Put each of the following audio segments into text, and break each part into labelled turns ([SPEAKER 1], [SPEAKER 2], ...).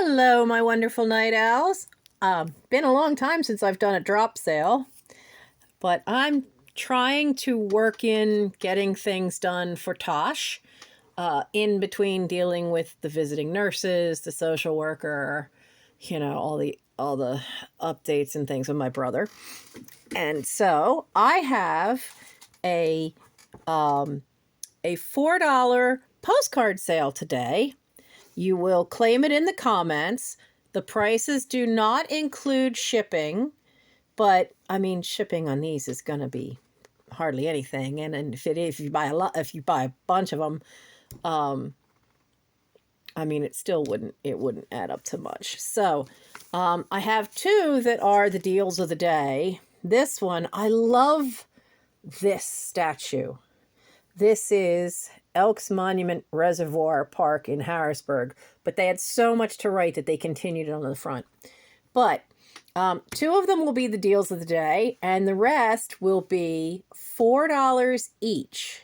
[SPEAKER 1] Hello, my wonderful night owls. Been a long time since I've done a drop sale, but I'm trying to work in getting things done for Tosh, in between dealing with the visiting nurses, the social worker, all the updates and things with my brother. And so I have a $4 postcard sale today. You will claim it in the comments. The prices do not include shipping, but I mean, shipping on these is going to be hardly anything. And if you buy a bunch of them, I mean, it wouldn't add up to much. So, I have two that are the deals of the day. This one, I love this statue. This is Elks Monument Reservoir Park in Harrisburg, but they had so much to write that they continued it on the front. But two of them will be the deals of the day, and the rest will be $4 each.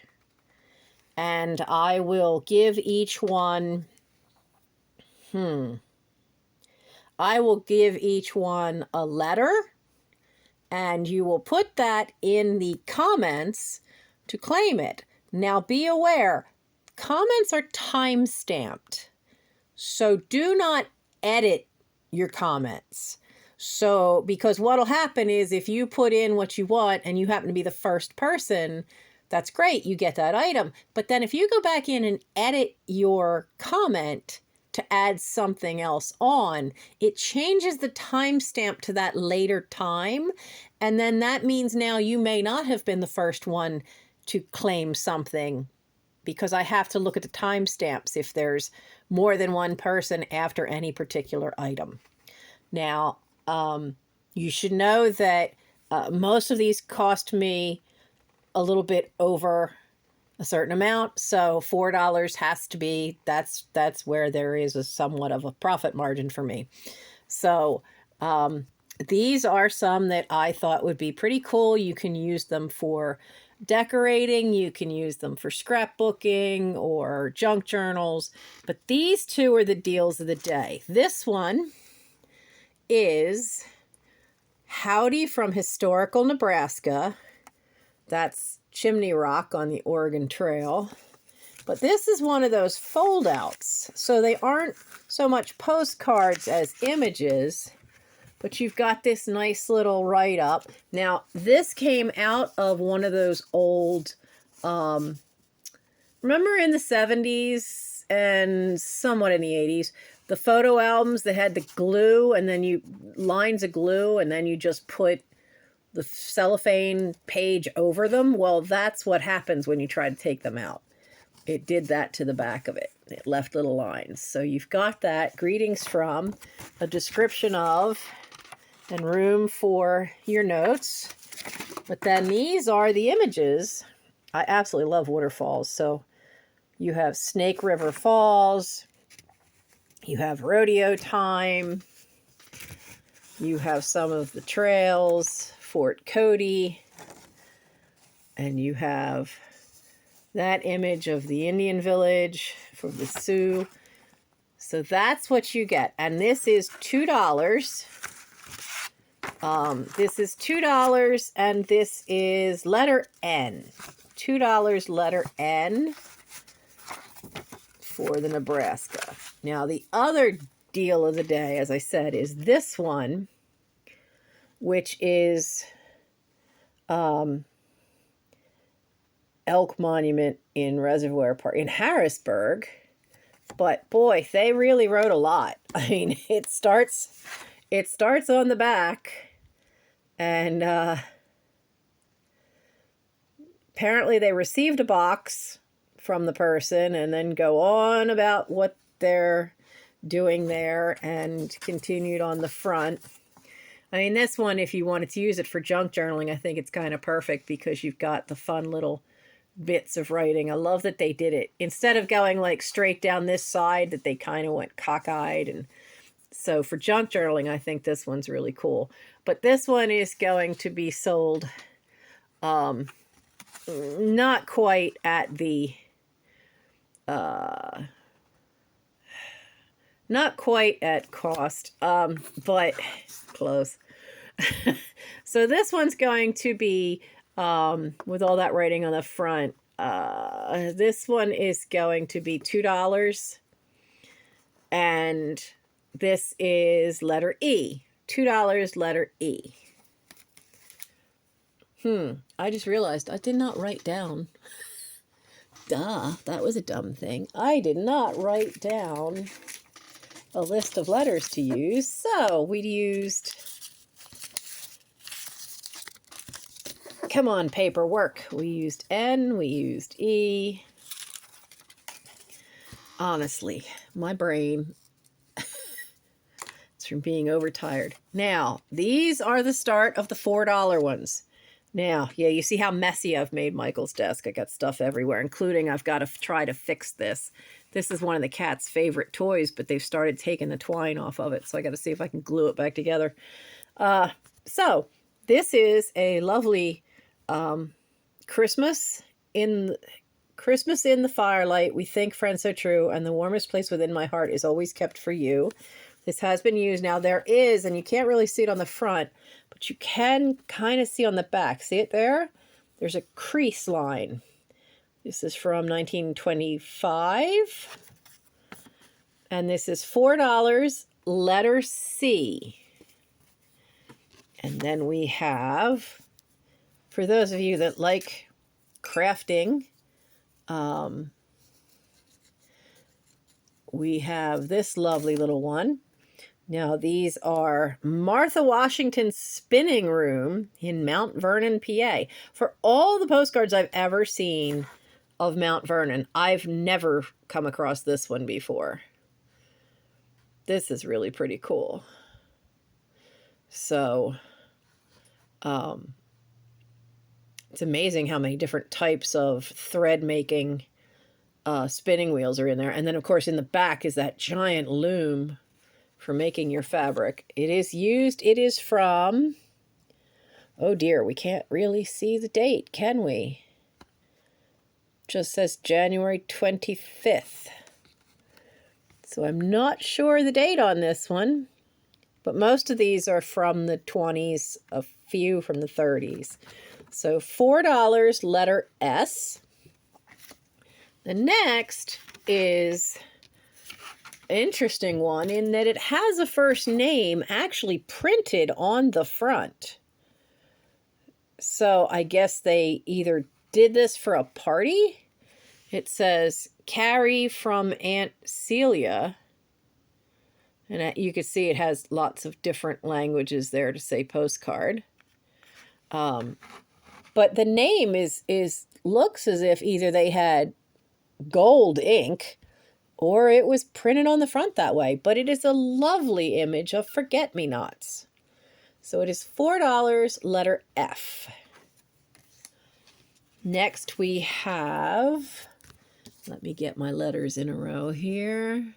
[SPEAKER 1] And I will give each one, I will give each one a letter, and you will put that in the comments to claim it. Now be aware, comments are time-stamped, so do not edit your comments. So, because what'll happen is if you put in what you want and you happen to be the first person, that's great, you get that item. But then if you go back in and edit your comment to add something else on, it changes the timestamp to that later time. And then that means now you may not have been the first one to claim something, because I have to look at the timestamps if there's more than one person after any particular item. Now, you should know that most of these cost me a little bit over a certain amount, so $4 has to be, that's where there is somewhat of a profit margin for me. So these are some that I thought would be pretty cool. You can use them for decorating, you can use them for scrapbooking or junk journals, but these two are the deals of the day. This one is Howdy from Historical Nebraska. That's Chimney Rock on the Oregon Trail. But this is one of those fold-outs, so they aren't so much postcards as images, but you've got this nice little write-up. Now, this came out of one of those old, remember in the 70s and somewhat in the 80s, the photo albums that had the glue and then lines of glue and then you just put the cellophane page over them? Well, that's what happens when you try to take them out. It did that to the back of it. It left little lines. So you've got that, greetings from, a description of, and room for your notes. But then these are the images. I absolutely love waterfalls. So you have Snake River Falls. You have rodeo time. You have some of the trails, Fort Cody. And you have that image of the Indian village for the Sioux. So that's what you get. And this is $2. This is $2, and this is letter N. $2 letter N for the Nebraska. Now, the other deal of the day, as I said, is this one, which is Elk Monument in Reservoir Park in Harrisburg. But boy, they really wrote a lot. I mean, it starts on the back, and apparently they received a box from the person and then go on about what they're doing there and continued on the front. I mean, this one, if you wanted to use it for junk journaling, I think it's kind of perfect because you've got the fun little bits of writing. I love that they did it. Instead of going like straight down this side, that they kind of went cockeyed. And so for junk journaling, I think this one's really cool. But this one is going to be sold not quite at the Not quite at cost, but close. So this one's going to be, with all that writing on the front, this one is going to be $2. And this is letter E. $2, letter E. I just realized I did not write down. Duh, that was a dumb thing. I did not write down a list of letters to use. So we used, come on, paperwork. We used N, we used E. Honestly, my brain, it's from being overtired. Now, these are the start of the $4 ones. Now, yeah, you see how messy I've made Michael's desk. I got stuff everywhere, including I've got to try to fix this. This is one of the cat's favorite toys, but they've started taking the twine off of it, so I got to see if I can glue it back together. So this is a lovely Christmas in the firelight. We think, friends, so true, and the warmest place within my heart is always kept for you. This has been used. Now there is, and you can't really see it on the front, but you can kind of see on the back. See it there? There's a crease line. This is from 1925. And this is $4, letter C. And then we have, for those of you that like crafting, we have this lovely little one. Now, these are Martha Washington's Spinning Room in Mount Vernon, PA. For all the postcards I've ever seen of Mount Vernon, I've never come across this one before. This is really pretty cool. So, it's amazing how many different types of thread making spinning wheels are in there. And then, of course, in the back is that giant loom for making your fabric. It is used, it is from, oh dear, we can't really see the date, can we? Just says January 25th. So I'm not sure the date on this one, but most of these are from the 20s, a few from the 30s. So $4, letter S. The next is an interesting one in that it has a first name actually printed on the front. So I guess they either did this for a party. It says, Carrie from Aunt Celia. And you can see it has lots of different languages there to say postcard. But the name looks as if either they had gold ink or it was printed on the front that way. But it is a lovely image of forget-me-nots. So it is $4, letter F. Next we have, let me get my letters in a row here.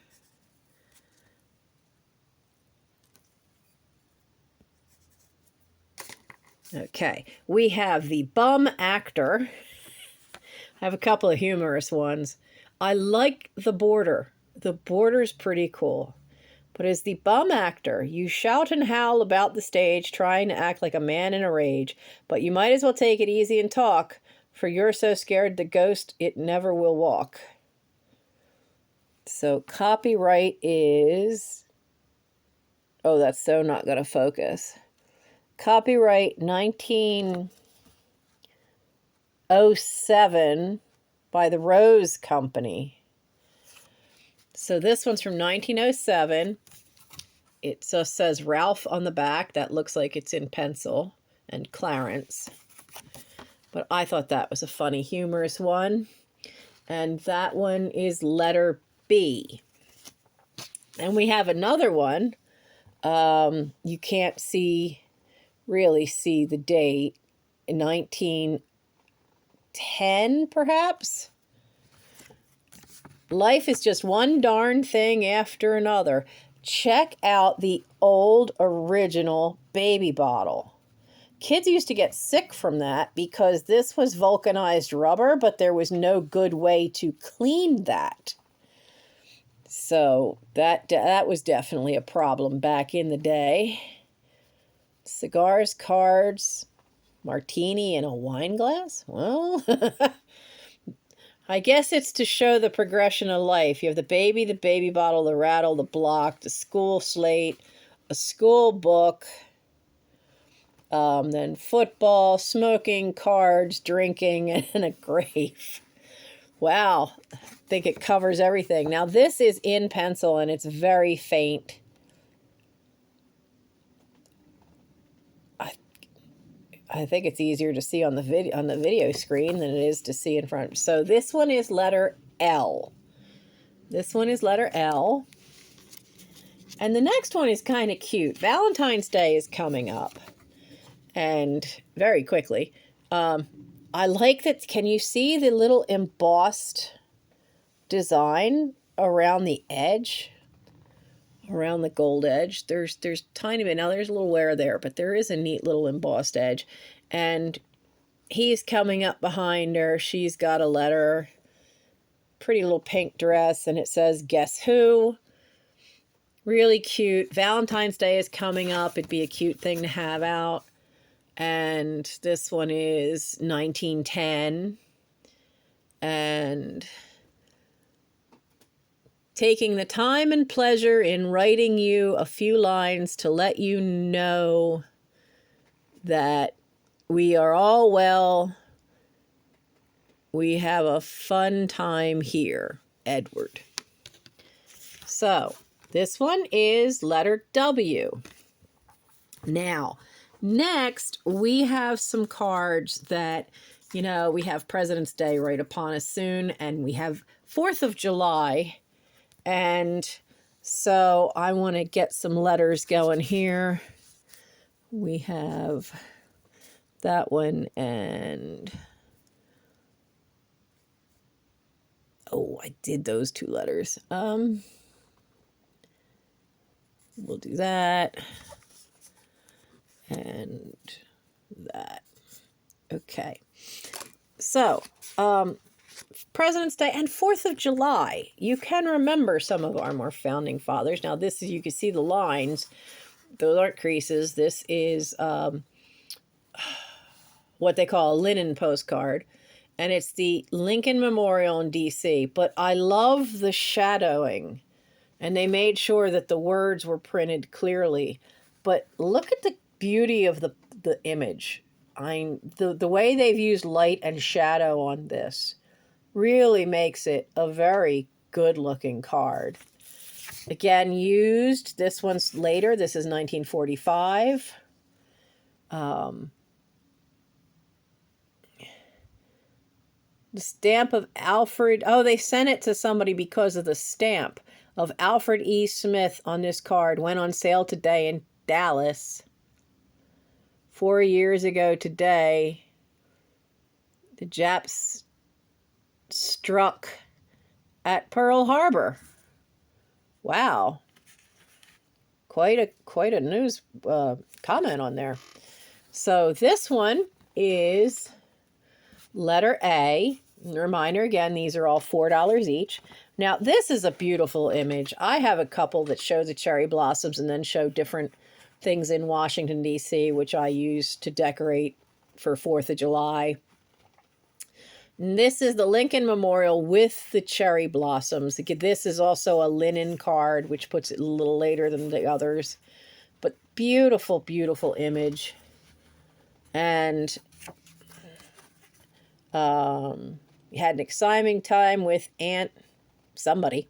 [SPEAKER 1] Okay, we have the bum actor. I have a couple of humorous ones. I like the border. The border's pretty cool. But as the bum actor, you shout and howl about the stage, trying to act like a man in a rage. But you might as well take it easy and talk, for you're so scared the ghost it never will walk. So copyright is, oh, that's so not going to focus. Copyright 1907 by the Rose Company. So this one's from 1907. It just says Ralph on the back. That looks like it's in pencil, and Clarence. But I thought that was a funny, humorous one. And that one is letter B. And we have another one. You can't really see the date. 1910, perhaps? Life is just one darn thing after another. Check out the old original baby bottle. Kids used to get sick from that because this was vulcanized rubber, but there was no good way to clean that. So that was definitely a problem back in the day. Cigars, cards, martini in a wine glass? Well, I guess it's to show the progression of life. You have the baby bottle, the rattle, the block, the school slate, a school book, then football, smoking, cards, drinking, and a grave. Wow, I think it covers everything. Now this is in pencil and it's very faint. I think it's easier to see on the video screen than it is to see in front. So this one is letter L. This one is letter L. And the next one is kind of cute. Valentine's Day is coming up. And very quickly. I like that. Can you see the little embossed design around the edge? Around the gold edge. There's tiny bit. Now there's a little wear there, but there is a neat little embossed edge. And he's coming up behind her. She's got a letter. Pretty little pink dress. And it says, "Guess who?" Really cute. Valentine's Day is coming up. It'd be a cute thing to have out. And this one is 1910. And taking the time and pleasure in writing you a few lines to let you know that we are all well. We have a fun time here, Edward. So this one is letter W. Now, next, we have some cards that, we have President's Day right upon us soon, and we have 4th of July. And so I want to get some letters going here. We have that one and... Oh, I did those 2 letters. We'll do that. And that. Okay. So, President's Day and 4th of July. You can remember some of our more founding fathers. Now, this is, you can see the lines. Those aren't creases. This is what they call a Linin postcard. And it's the Lincoln Memorial in D.C. But I love the shadowing. And they made sure that the words were printed clearly. But look at the beauty of the image. The way they've used light and shadow on this really makes it a very good looking card. Again, used. This one's later. This is 1945. The stamp of Alfred. Oh, they sent it to somebody because of the stamp of Alfred E. Smith on this card. Went on sale today in Dallas. 4 years ago today, the Japs struck at Pearl Harbor. Wow. Quite a news comment on there. So this one is letter A. Reminder again, these are all $4 each. Now, this is a beautiful image. I have a couple that show the cherry blossoms and then show different things in Washington, D.C., which I use to decorate for 4th of July. And this is the Lincoln Memorial with the cherry blossoms. This is also a linen card, which puts it a little later than the others. But beautiful, beautiful image. And we had an exciting time with Aunt somebody.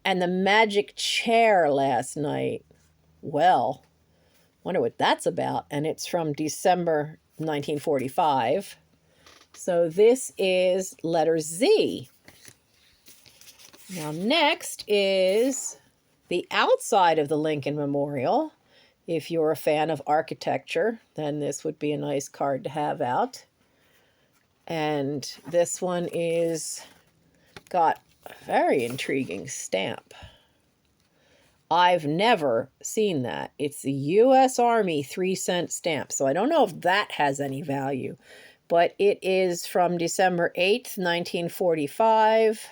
[SPEAKER 1] And the magic chair last night. Well, wonder what that's about. And it's from December 1945. So this is letter Z. Now next is the outside of the Lincoln Memorial. If you're a fan of architecture, then this would be a nice card to have out. And this one is got a very intriguing stamp. I've never seen that. It's the U.S. Army 3-cent stamp. So I don't know if that has any value. But it is from December 8th, 1945.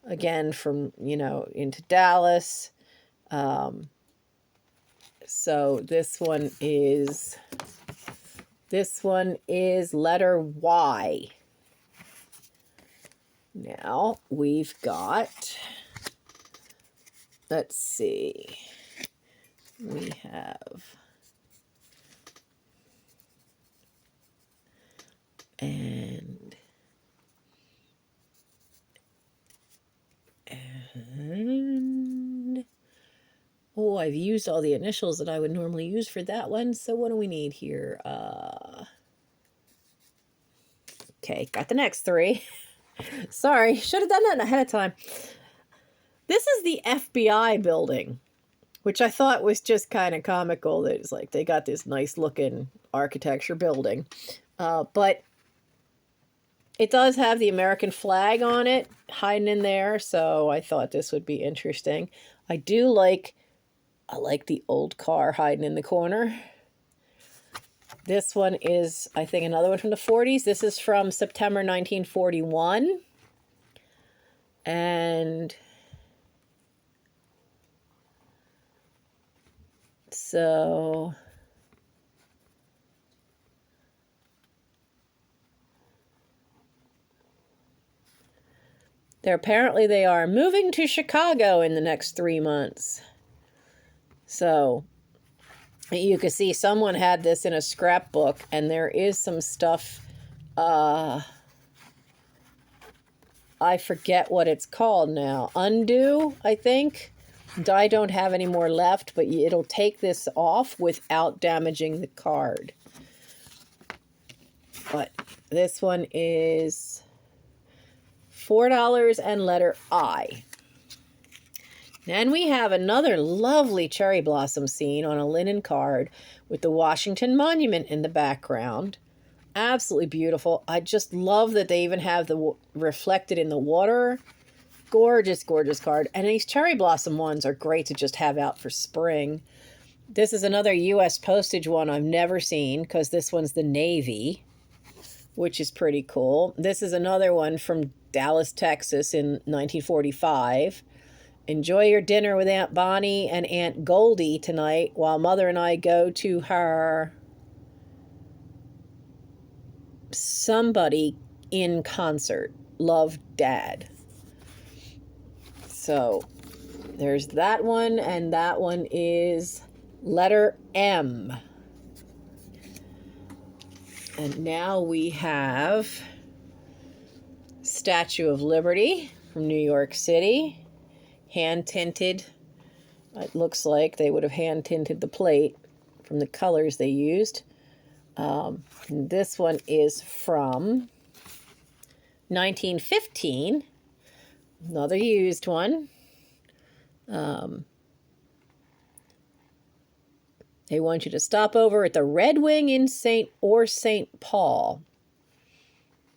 [SPEAKER 1] again from, into Dallas. So this one is letter Y. Now we've got, let's see, we have, and oh, I've used all the initials that I would normally use for that one. So what do we need here? Okay, got the next three. Sorry, should have done that ahead of time. This is the F.B.I. building, which I thought was just kind of comical. That it's like they got this nice looking architecture building. But it does have the American flag on it hiding in there. So I thought this would be interesting. I like the old car hiding in the corner. This one is, I think, another one from the 40s. This is from September 1941. And so they are moving to Chicago in the next 3 months. So you can see someone had this in a scrapbook, and there is some stuff, I forget what it's called now. Undo, I think. I don't have any more left, but it'll take this off without damaging the card. But this one is $4 and letter I. Then we have another lovely cherry blossom scene on a linen card with the Washington Monument in the background. Absolutely beautiful. I just love that they even have the reflected in the water. Gorgeous, gorgeous card. And these cherry blossom ones are great to just have out for spring. This is another U.S. postage one I've never seen because this one's the Navy, which is pretty cool. This is another one from Dallas, Texas in 1945. Enjoy your dinner with Aunt Bonnie and Aunt Goldie tonight while Mother and I go to her somebody in concert. Love, Dad. So there's that one, and that one is letter M. And now we have Statue of Liberty from New York City. Hand tinted. It looks like they would have hand tinted the plate from the colors they used. This one is from 1915. Another used one. They want you to stop over at the Red Wing in St. Paul.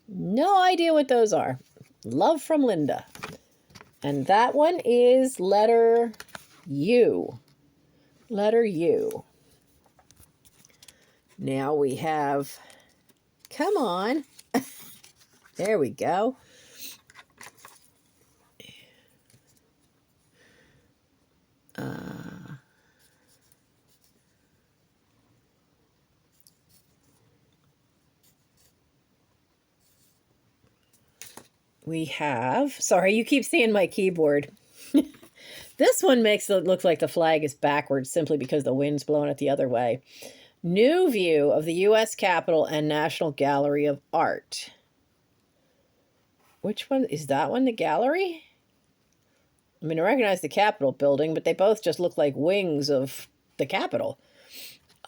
[SPEAKER 1] No idea what those are. Love from Linda. And that one is letter U. Letter U. Now we have, come on. There we go. We have, sorry, you keep seeing my keyboard. This one makes it look like the flag is backwards simply because the wind's blowing it the other way. New view of the U.S. Capitol and National Gallery of Art. Which one? Is that one the gallery? I mean, I recognize the Capitol building, but they both just look like wings of the Capitol.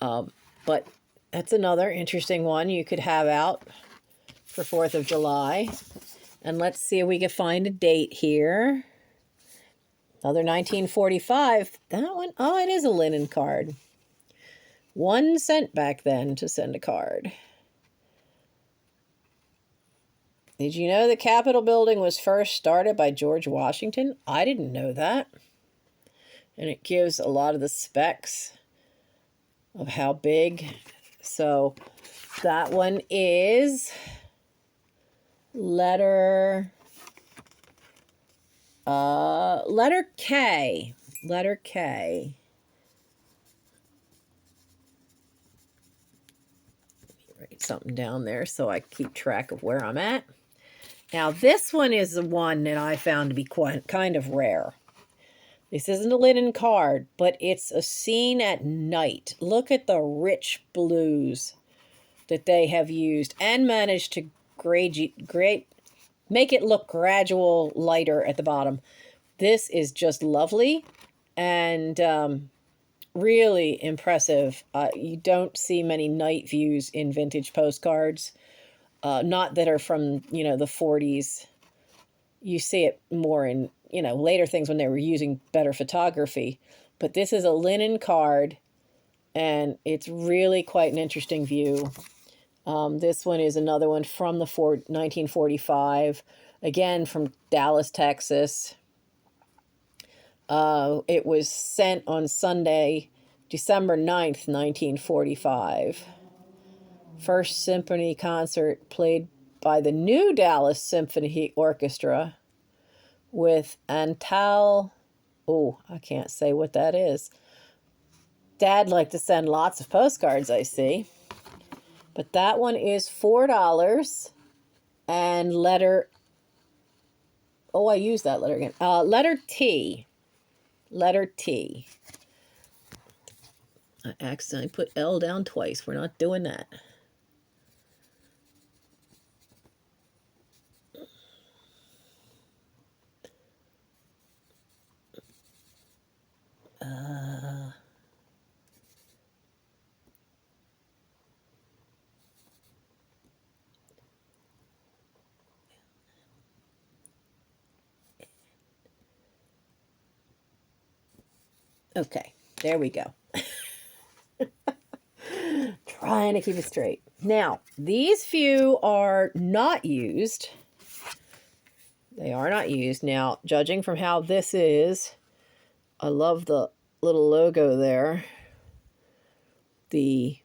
[SPEAKER 1] But that's another interesting one you could have out for 4th of July. And let's see if we can find a date here. Another 1945. That one, oh, it is a linen card. 1 cent back then to send a card. Did you know the Capitol building was first started by George Washington? I didn't know that. And it gives a lot of the specs of how big. So that one is letter Letter K. Letter K. Write something down there so I keep track of where I'm at. Now, this one is the one that I found to be kind of rare. This isn't a linen card, but it's a scene at night. Look at the rich blues that they have used and managed to make it look gradual lighter at the bottom. This is just lovely and really impressive. You don't see many night views in vintage postcards, not that are from, the 40s. You see it more in, later things when they were using better photography. But this is a linen card, and it's really quite an interesting view. This one is another one from the 1945, again from Dallas, Texas. It was sent on Sunday, December 9th, 1945. First symphony concert played by the New Dallas Symphony Orchestra with Antal. Oh, I can't say what that is. Dad liked to send lots of postcards, I see. But that one is $4 and letter... Oh, I used that letter again. Letter T. Letter T. I accidentally put L down twice. We're not doing that. Okay, there we go. Trying to keep it straight. Now, these few are not used. They are not used. Now, judging from how this is, I love the little logo there. The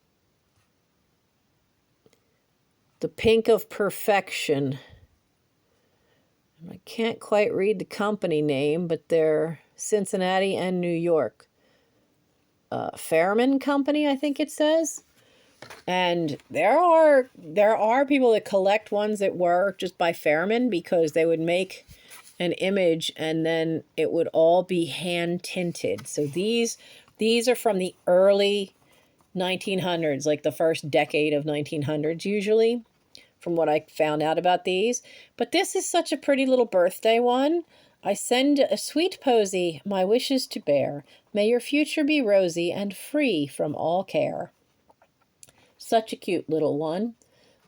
[SPEAKER 1] Pink of Perfection. I can't quite read the company name, but they're Cincinnati and New York. Fairman Company, I think it says. And there are people that collect ones that were just by Fairman, because they would make an image and then it would all be hand tinted. So these are from the early 1900s, like the first decade of 1900s usually, from what I found out about these. But this is such a pretty little birthday one. I send a sweet posy, my wishes to bear. May your future be rosy and free from all care. Such a cute little one.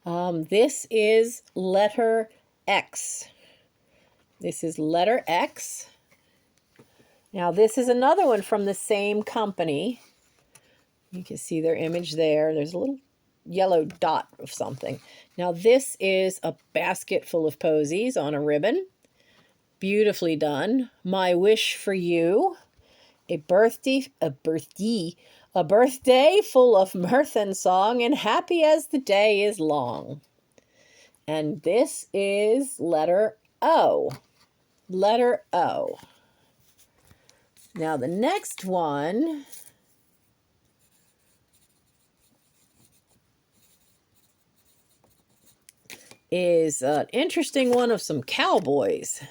[SPEAKER 1] This is letter X. This is letter X. Now, this is another one from the same company. You can see their image there. There's a little yellow dot of something. Now, this is a basket full of posies on a ribbon. Beautifully done. My wish for you. A birthday full of mirth and song, and happy as the day is long. And this is letter O. Letter O. Now the next one is an interesting one of some cowboys.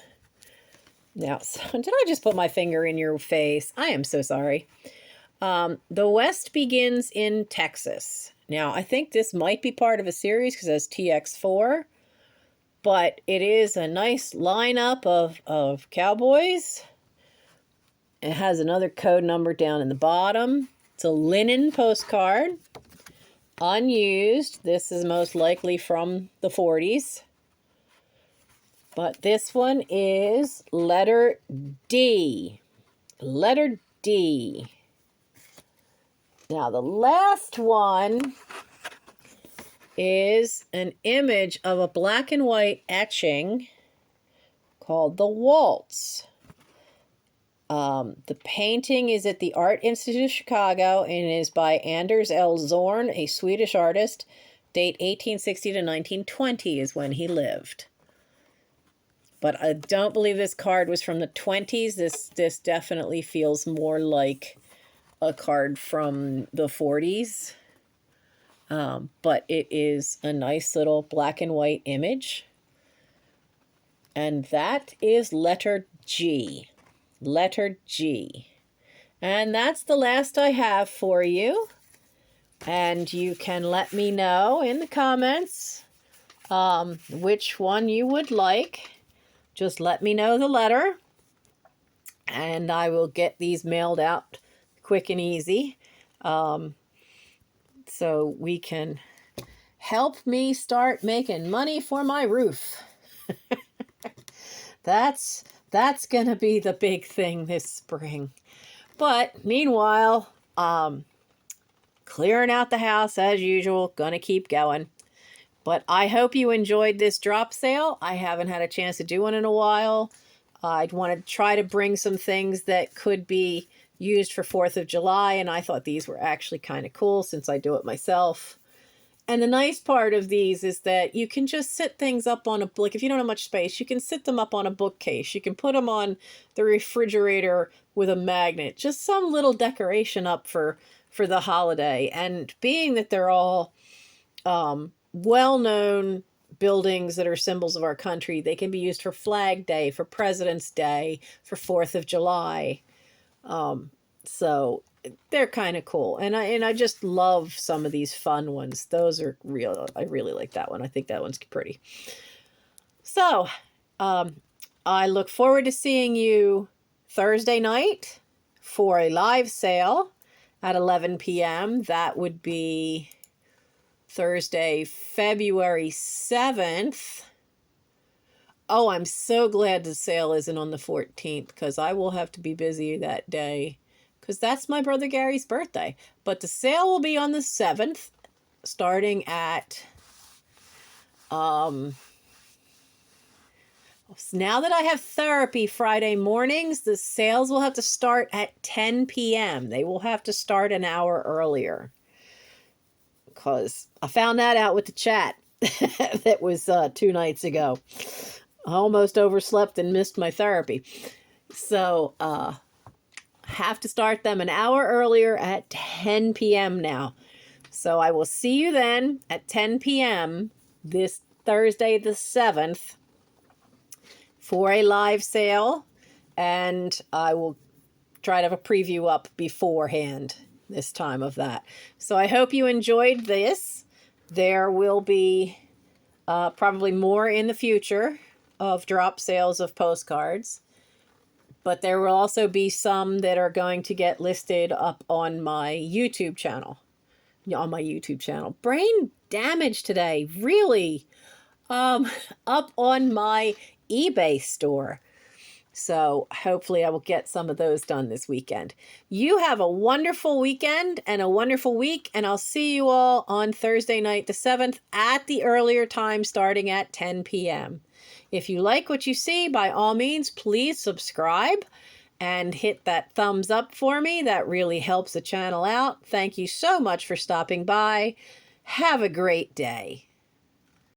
[SPEAKER 1] Now, did I just put my finger in your face? I am so sorry. The West begins in Texas. Now, I think this might be part of a series because it has TX4, but it is a nice lineup of cowboys. It has another code number down in the bottom. It's a linen postcard, unused. This is most likely from the 40s. But this one is letter D. Letter D. Now, the last one is an image of a black and white etching called The Waltz. The painting is at the Art Institute of Chicago and is by Anders L. Zorn, a Swedish artist. Date 1860 to 1920 is when he lived. But I don't believe this card was from the 20s. This definitely feels more like a card from the 40s. But it is a nice little black and white image. And that is letter G. Letter G. And that's the last I have for you. And you can let me know in the comments which one you would like. Just let me know the letter. And I will get these mailed out quick and easy. So we can help me start making money for my roof. That's going to be the big thing this spring. But meanwhile, clearing out the house as usual, gonna keep going. But I hope you enjoyed this drop sale. I haven't had a chance to do one in a while. I'd want to try to bring some things that could be used for 4th of July, and I thought these were actually kind of cool since I do it myself. And the nice part of these is that you can just sit things up on a, like if you don't have much space, you can sit them up on a bookcase. You can put them on the refrigerator with a magnet. Just some little decoration up for the holiday. And being that they're all well-known buildings that are symbols of our country, they can be used for Flag Day, for President's Day, for 4th of July. So they're kind of cool. And I just love some of these fun ones. Those are real. I really like that one. I think that one's pretty. So I look forward to seeing you Thursday night for a live sale at 11 p.m. That would be Thursday, February 7th. Oh, I'm so glad the sale isn't on the 14th because I will have to be busy that day because that's my brother Gary's birthday. But the sale will be on the 7th, starting at, now that I have therapy Friday mornings, the sales will have to start at 10 p.m. They will have to start an hour earlier because I found that out with the chat. That was 2 nights ago. I almost overslept and missed my therapy. So, have to start them an hour earlier at 10 p.m. now. So I will see you then at 10 p.m. this Thursday the 7th for a live sale. And I will try to have a preview up beforehand this time of that. So I hope you enjoyed this. There will be probably more in the future of drop sales of postcards. But there will also be some that are going to get listed up on my YouTube channel. On my YouTube channel. Brain damage today. Really. Up on my eBay store. So hopefully I will get some of those done this weekend. You have a wonderful weekend and a wonderful week. And I'll see you all on Thursday night the 7th at the earlier time starting at 10 p.m. If you like what you see, by all means, please subscribe and hit that thumbs up for me. That really helps the channel out. Thank you so much for stopping by. Have a great day.